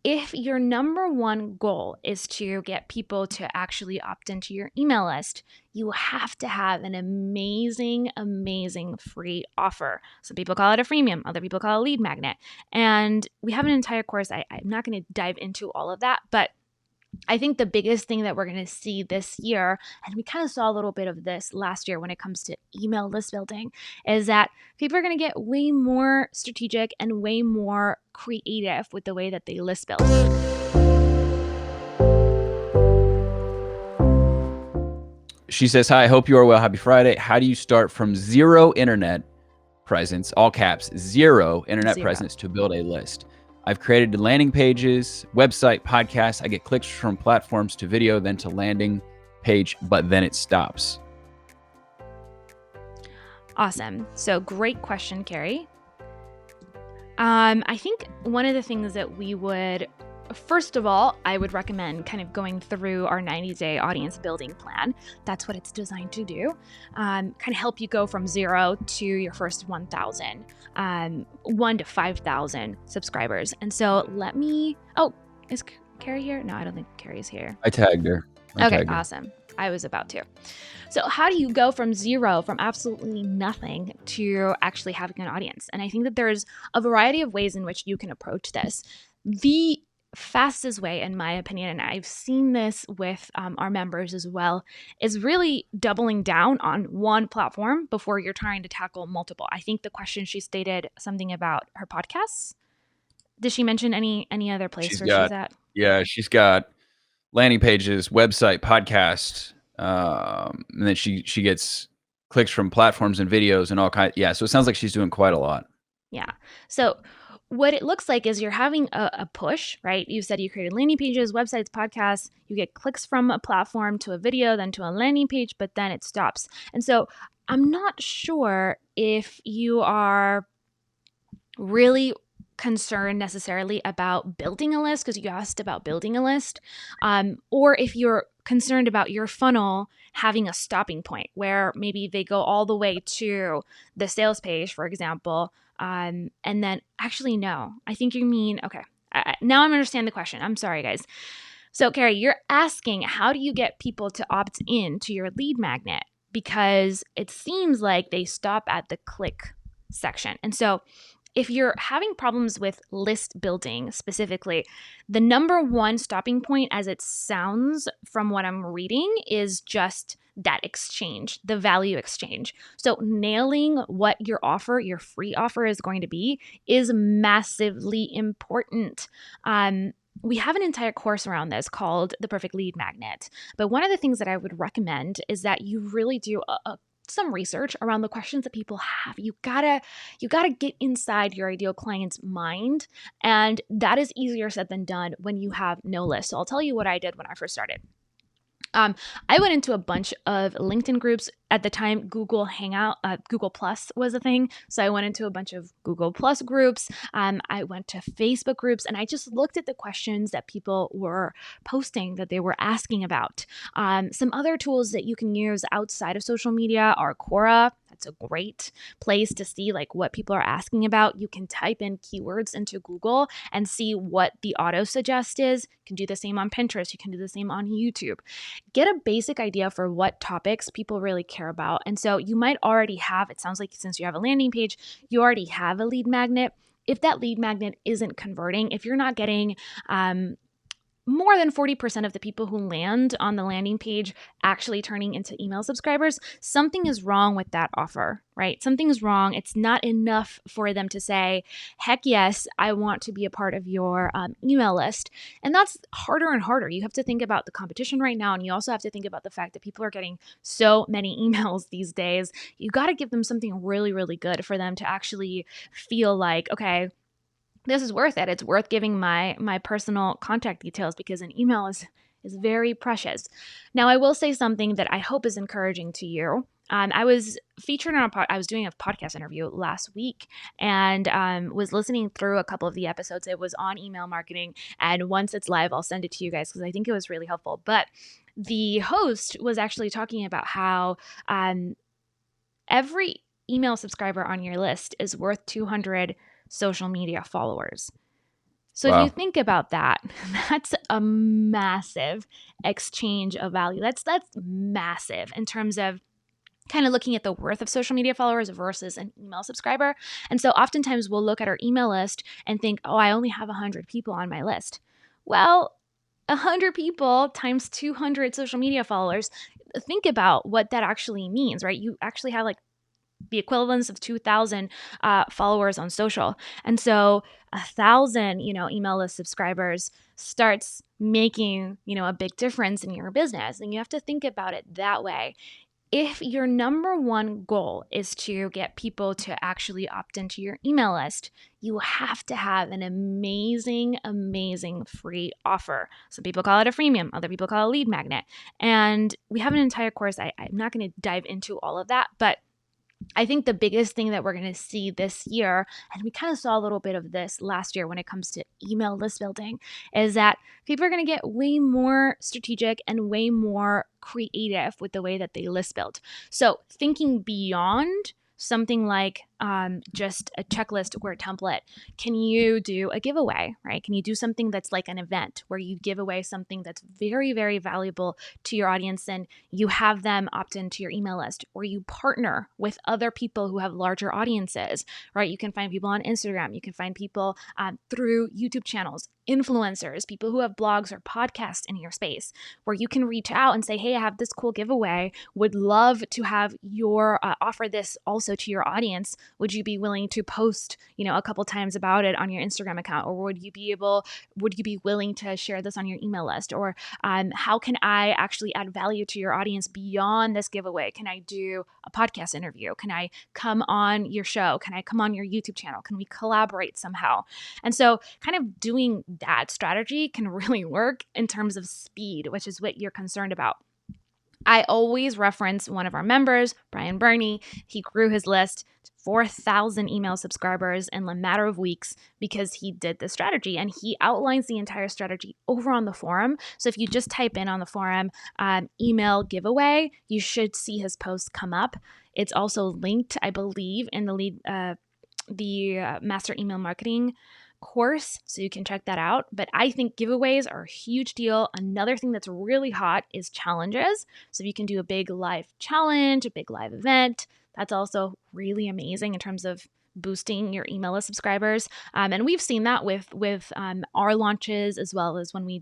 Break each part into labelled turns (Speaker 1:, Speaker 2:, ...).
Speaker 1: if your number one goal is to get people to actually opt into your email list, you have to have an amazing, amazing free offer. Some people call it a freemium, other people call it a lead magnet. And we have an entire course. I'm not going to dive into all of that, but I think the biggest thing that we're going to see this year, and we kind of saw a little bit of this last year when it comes to email list building, is that people are going to get way more strategic and way more creative with the way that they list build.
Speaker 2: She says, hi, I hope you are well. Happy Friday. How do you start from zero internet presence, all caps, zero internet presence to build a list? I've created landing pages, website, podcasts. I get clicks from platforms to video, then to landing page, but then it stops.
Speaker 1: Awesome. So great question, Carrie. I think one of the things that we would, first of all, I would recommend kind of going through our 90-day audience building plan. That's what it's designed to do. Kind of help you go from 0 to your first 1,000, 1 to 5,000 subscribers. And so is Carrie here? No, I don't think Carrie's here.
Speaker 2: I tagged her.
Speaker 1: Awesome. I was about to. So how do you go from 0, from absolutely nothing, to actually having an audience? And I think that there's a variety of ways in which you can approach this. The fastest way, in my opinion, and I've seen this with our members as well, is really doubling down on one platform before you're trying to tackle multiple. I think the question, she stated something about her podcasts. Did she mention any other place she's at?
Speaker 2: Yeah, she's got landing pages, website, podcast, and then she gets clicks from platforms and videos and all kinds. Yeah, so it sounds like she's doing quite a lot.
Speaker 1: Yeah. So what it looks like is you're having a push, right? You said you created landing pages, websites, podcasts. You get clicks from a platform to a video, then to a landing page, but then it stops. And so I'm not sure if you are really concerned necessarily about building a list, because you asked about building a list, or if you're concerned about your funnel having a stopping point where maybe they go all the way to the sales page, for example, and then actually, no, I think you mean, okay, now I understand the question. I'm sorry, guys. So Carrie, you're asking, how do you get people to opt in to your lead magnet? Because it seems like they stop at the click section. And so if you're having problems with list building specifically, the number one stopping point, as it sounds from what I'm reading, is just that exchange, the value exchange. So nailing what your offer, your free offer, is going to be is massively important. We have an entire course around this called The Perfect Lead Magnet. But one of the things that I would recommend is that you really do some research around the questions that people have. You gotta get inside your ideal client's mind, and that is easier said than done when you have no list. So I'll tell you what I did when I first started. I went into a bunch of LinkedIn groups. At the time, Google Plus was a thing. So I went into a bunch of Google Plus groups. I went to Facebook groups, and I just looked at the questions that people were posting, that they were asking about. Some other tools that you can use outside of social media are Quora. That's a great place to see like what people are asking about. You can type in keywords into Google and see what the auto suggest is. You can do the same on Pinterest. You can do the same on YouTube. Get a basic idea for what topics people really care about. And so you might already have, it sounds like since you have a landing page, you already have a lead magnet. If that lead magnet isn't converting, if you're not getting more than 40% of the people who land on the landing page actually turning into email subscribers, something is wrong with that offer, right? Something's wrong. It's not enough for them to say, heck yes, I want to be a part of your email list. And that's harder and harder. You have to think about the competition right now. And you also have to think about the fact that people are getting so many emails these days. You got to give them something really, really good for them to actually feel like, okay, this is worth it. It's worth giving my personal contact details, because an email is very precious. Now, I will say something that I hope is encouraging to you. I was featured on I was doing a podcast interview last week, and was listening through a couple of the episodes. It was on email marketing, and once it's live, I'll send it to you guys because I think it was really helpful. But the host was actually talking about how every email subscriber on your list is worth 200 social media followers. So if you think about that, that's a massive exchange of value. That's massive in terms of kind of looking at the worth of social media followers versus an email subscriber. And so oftentimes we'll look at our email list and think, oh, I only have 100 people on my list. Well, 100 people times 200 social media followers, think about what that actually means, right? You actually have like the equivalence of 2,000 followers on social. And so 1,000, email list subscribers starts making, a big difference in your business. And you have to think about it that way. If your number one goal is to get people to actually opt into your email list, you have to have an amazing, amazing free offer. Some people call it a freemium, other people call it a lead magnet. And we have an entire course. I'm not going to dive into all of that, but I think the biggest thing that we're going to see this year, and we kind of saw a little bit of this last year when it comes to email list building, is that people are going to get way more strategic and way more creative with the way that they list build. So thinking beyond something like just a checklist or a template, can you do a giveaway, right? Can you do something that's like an event where you give away something that's very, very valuable to your audience and you have them opt into your email list, or you partner with other people who have larger audiences, right? You can find people on Instagram. You can find people through YouTube channels, influencers, people who have blogs or podcasts in your space, where you can reach out and say, hey, I have this cool giveaway. Would love to have your offer this also to your audience. Would you be willing to post, a couple times about it on your Instagram account? Or would you be willing to share this on your email list? Or how can I actually add value to your audience beyond this giveaway? Can I do a podcast interview? Can I come on your show? Can I come on your YouTube channel? Can we collaborate somehow? And so kind of doing that strategy can really work in terms of speed, which is what you're concerned about. I always reference one of our members, Brian Burney. He grew his list to 4,000 email subscribers in a matter of weeks because he did this strategy, and he outlines the entire strategy over on the forum. So if you just type in on the forum, email giveaway, you should see his post come up. It's also linked, I believe, in the Master Email Marketing course, so you can check that out. But I think giveaways are a huge deal. Another thing that's really hot is challenges. So if you can do a big live challenge, a big live event, that's also really amazing in terms of boosting your email list subscribers. And we've seen that with our launches, as well as when we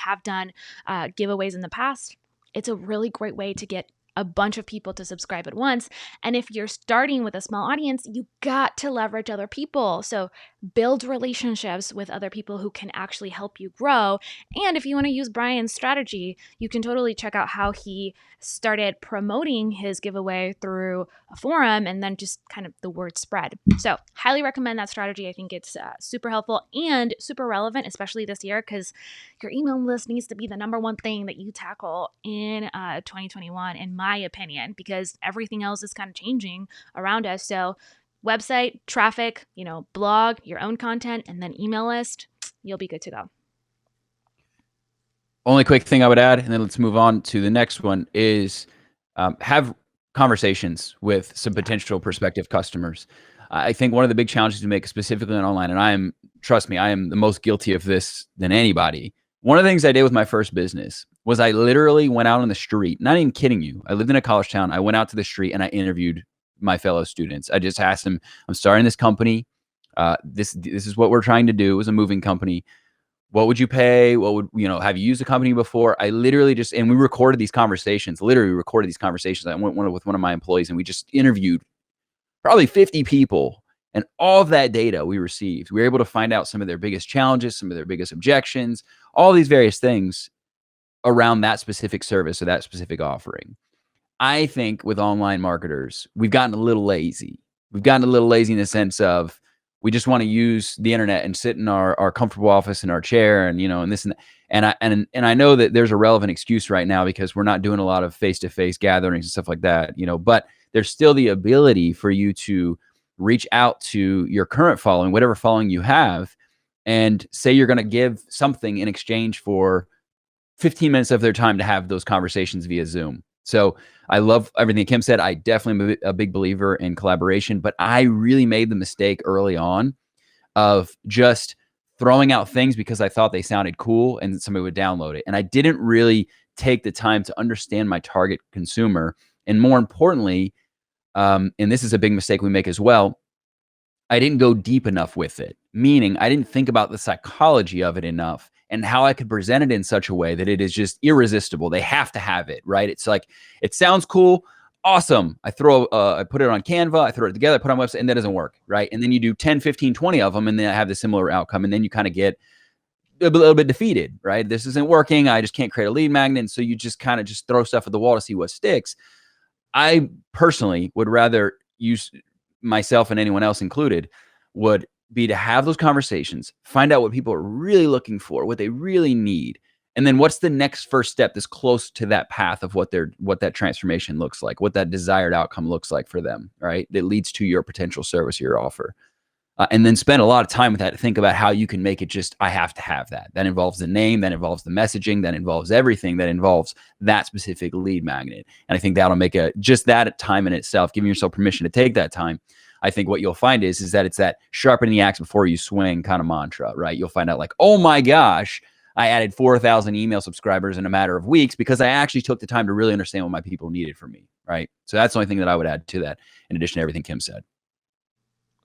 Speaker 1: have done giveaways in the past. It's a really great way to get a bunch of people to subscribe at once. And if you're starting with a small audience, you got to leverage other people. So build relationships with other people who can actually help you grow. And if you want to use Brian's strategy, you can totally check out how he started promoting his giveaway through a forum, and then just kind of the word spread. So highly recommend that strategy. I think it's super helpful and super relevant, especially this year, because your email list needs to be the number one thing that you tackle in 2021, in my opinion, because everything else is kind of changing around us. So website, traffic, blog, your own content, and then email list, you'll be good to go.
Speaker 2: Only quick thing I would add, and then let's move on to the next one, is have conversations with some potential prospective customers. I think one of the big challenges we make, specifically on online, and trust me, I am the most guilty of this than anybody. One of the things I did with my first business was I literally went out on the street, not even kidding you. I lived in a college town. I went out to the street and I interviewed my fellow students. I just asked them, I'm starting this company. This is what we're trying to do. It was a moving company. What would you pay? What would, have you used a company before? I literally and we recorded these conversations, I went with one of my employees, and we just interviewed probably 50 people. And all of that data we received, we were able to find out some of their biggest challenges, some of their biggest objections, all these various things around that specific service or that specific offering. I think with online marketers, we've gotten a little lazy. We've gotten a little lazy in the sense of, we just want to use the internet and sit in our comfortable office in our chair and, and this and that. And I know that there's a relevant excuse right now because we're not doing a lot of face-to-face gatherings and stuff like that, but there's still the ability for you to reach out to your current following, whatever following you have, and say you're going to give something in exchange for 15 minutes of their time to have those conversations via Zoom. So I love everything Kim said. I definitely am a big believer in collaboration, but I really made the mistake early on of just throwing out things because I thought they sounded cool and somebody would download it. And I didn't really take the time to understand my target consumer. And more importantly, and this is a big mistake we make as well, I didn't go deep enough with it, meaning I didn't think about the psychology of it enough and how I could present it in such a way that it is just irresistible. They have to have it, right? It's like, it sounds cool. Awesome. I put it on Canva, I throw it together, I put it on a website, and that doesn't work, right? And then you do 10, 15, 20 of them, and then I have the similar outcome. And then you kind of get a little bit defeated, right? This isn't working. I just can't create a lead magnet. And so you just kind of just throw stuff at the wall to see what sticks. I personally would rather use, myself and anyone else included, would be to have those conversations, find out what people are really looking for, what they really need, and then what's the next first step that's close to that path of what that transformation looks like, what that desired outcome looks like for them, right? That leads to your potential service or your offer. And then spend a lot of time with that to think about how you can make it just, I have to have that. That involves the name, that involves the messaging, that involves everything, that involves that specific lead magnet. And I think that'll make just that time in itself, giving yourself permission to take that time. I think what you'll find is that it's that sharpen the axe before you swing kind of mantra, right? You'll find out like, oh my gosh, I added 4,000 email subscribers in a matter of weeks because I actually took the time to really understand what my people needed from me, right? So that's the only thing that I would add to that, in addition to everything Kim said.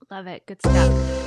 Speaker 1: Love it. Good stuff.